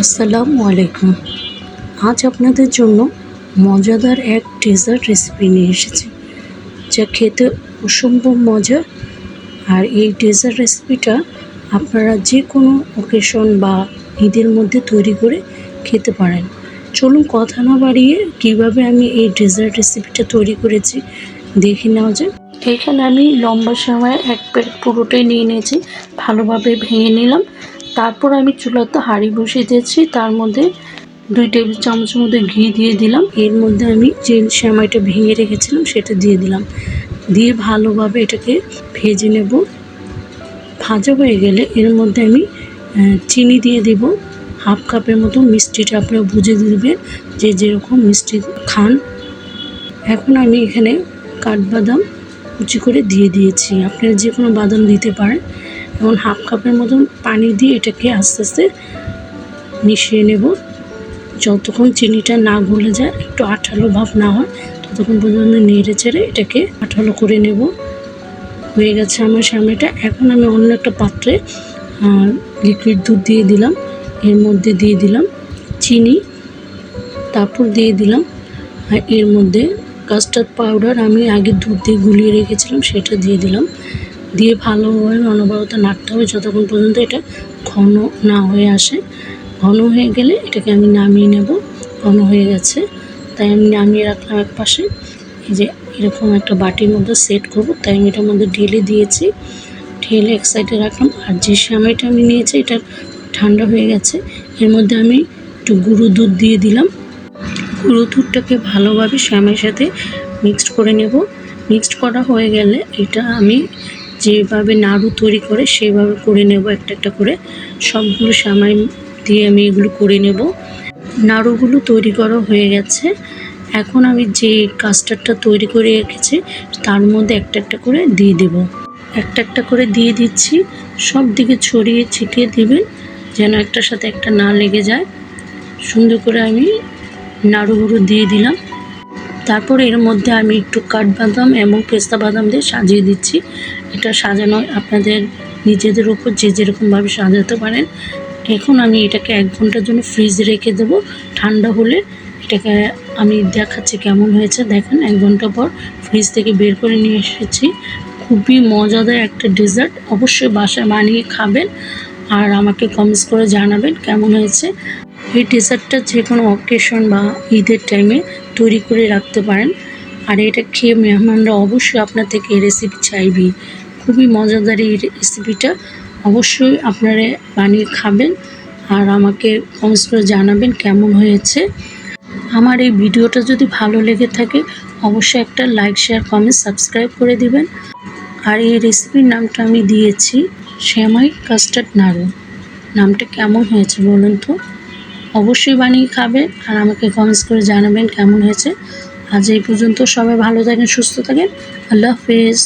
আসসালামু আলাইকুম। আজ আপনাদের জন্য মজাদার এক ডেজার্ট রেসিপি নিয়ে এসেছি, যা খেতে অসম্ভব মজার। আর এই ডেজার্ট রেসিপিটা আপনারা যে কোনো অকেশন বা ঈদের মধ্যে তৈরি করে খেতে পারেন। চলুন কথা না বাড়িয়ে কীভাবে আমি এই ডেজার্ট রেসিপিটা তৈরি করেছি দেখে নেওয়া যাক। এখানে আমি লম্বা সময় এক প্লেট পুরোটাই নিয়ে নিয়েছি, ভালোভাবে ভেঙে নিলাম। তারপর আমি চুলাতে হাঁড়ি বসিয়ে দিয়েছি, তার মধ্যে 2 টেবিল চামচের মধ্যে ঘি দিয়ে দিলাম। এর মধ্যে আমি যে সেমাইটা ভেঙে রেখেছিলাম সেটা দিয়ে দিলাম, দিয়ে ভালোভাবে এটাকে ভেজে নেব। ভাজা হয়ে গেলে এর মধ্যে আমি চিনি দিয়ে দেব, হাফ কাপের মতো। মিষ্টিটা আপনারা বুঝে দেবেন যে যেরকম মিষ্টি খান। এখন আমি এখানে কাঠবাদাম কুচি করে দিয়ে দিয়েছি, আপনারা যে কোনো বাদাম দিতে পারেন। এবং হাফ কাপের মতন পানি দিয়ে এটাকে আস্তে আস্তে মিশিয়ে নেব, যতক্ষণ চিনিটা না গলে যায়, একটু আঠালো ভাব না হয় ততক্ষণ পর্যন্ত নেড়ে চেড়ে এটাকে আঠালো করে নেব। হয়ে গেছে আমার সেমাইটা। এখন আমি অন্য একটা পাত্রে লিকুইড দুধ দিয়ে দিলাম, এর মধ্যে দিয়ে দিলাম চিনি, তারপর দিয়ে দিলাম এর মধ্যে কাস্টার্ড পাউডার। আমি আগে দুধ দিয়ে গুলিয়ে রেখেছিলাম, সেটা দিয়ে দিলাম। দিয়ে ভালোভাবে অনবরত নাড়তে হবে যতক্ষণ পর্যন্ত এটা ঘন না হয়ে আসে। ঘন হয়ে গেলে এটাকে আমি নামিয়ে নেব। ঘন হয়ে গেছে তাই আমি নামিয়ে রাখলাম এক পাশে। এই যে এরকম একটা বাটির মধ্যে সেট করব, তাই আমি এটার মধ্যে ঢেলে দিয়েছি। ঢেলে এক সাইডে রাখলাম। আর যে সেমাইটা আমি নিয়েছি এটা ঠান্ডা হয়ে গেছে, এর মধ্যে আমি একটু গুঁড়ো দুধ দিয়ে দিলাম। গুঁড়ো দুধটাকে ভালোভাবে সেমাইয়ের সাথে মিক্সড করে নেব। মিক্সড করা হয়ে গেলে এটা আমি যেভাবে নাড়ু তৈরি করে সেভাবে করে নেব, একটা একটা করে সবগুলো সেমাই দিয়ে আমি এগুলো করে নেব। নাড়ুগুলো তৈরি করা হয়ে গেছে। এখন আমি যে কাস্টার্ডটা তৈরি করে রেখেছি তার মধ্যে একটা একটা করে দিয়ে দেব। একটা একটা করে দিয়ে দিচ্ছি, সব দিকে ছড়িয়ে ছিটিয়ে দিবেন যেন একটার সাথে একটা না লেগে যায়। সুন্দর করে আমি নাড়ুগুলো দিয়ে দিলাম। তারপর এর মধ্যে আমি একটু কাঠবাদাম এবং পেস্তা বাদাম দিয়ে সাজিয়ে দিচ্ছি। এটা সাজানো আপনাদের নিজেদের উপর, যে যেরকমভাবে সাজাতে পারেন। এখন আমি এটাকে 1 ঘন্টার জন্য ফ্রিজে রেখে দেবো। ঠান্ডা হলে এটাকে আমি দেখাচ্ছি কেমন হয়েছে। দেখেন 1 ঘন্টা পর ফ্রিজ থেকে বের করে নিয়ে এসেছি। খুবই মজাদার একটা ডেজার্ট, অবশ্যই বাসায় বানিয়ে খাবেন আর আমাকে কমেন্টস করে জানাবেন কেমন হয়েছে। এই ডেজার্টটা যে কোনো অকেশন বা ঈদের টাইমে তৈরি করে রাখতে পারেন। আর এটা খেয়ে মেহমানরা অবশ্যই আপনার থেকে এই রেসিপি চাইবেই। খুবই মজাদার এই রেসিপিটা, অবশ্যই আপনারা বানিয়ে খাবেন আর আমাকে কমেন্টস করে জানাবেন কেমন হয়েছে। আমার এই ভিডিওটা যদি ভালো লেগে থাকে অবশ্যই একটা লাইক, শেয়ার, কমেন্ট, সাবস্ক্রাইব করে দিবেন। আর এই রেসিপির নামটা আমি দিয়েছি সেমাই কাস্টার্ড নাড়ু। নামটা কেমন হয়েছে বলুন তো? অবশ্যই বানিয়ে খাবেন আর আমাকে কমেন্টস করে জানাবেন কেমন হয়েছে। আজ এই পর্যন্ত, সবাই ভালো থাকেন, সুস্থ থাকেন। আল্লাহ হাফেজ।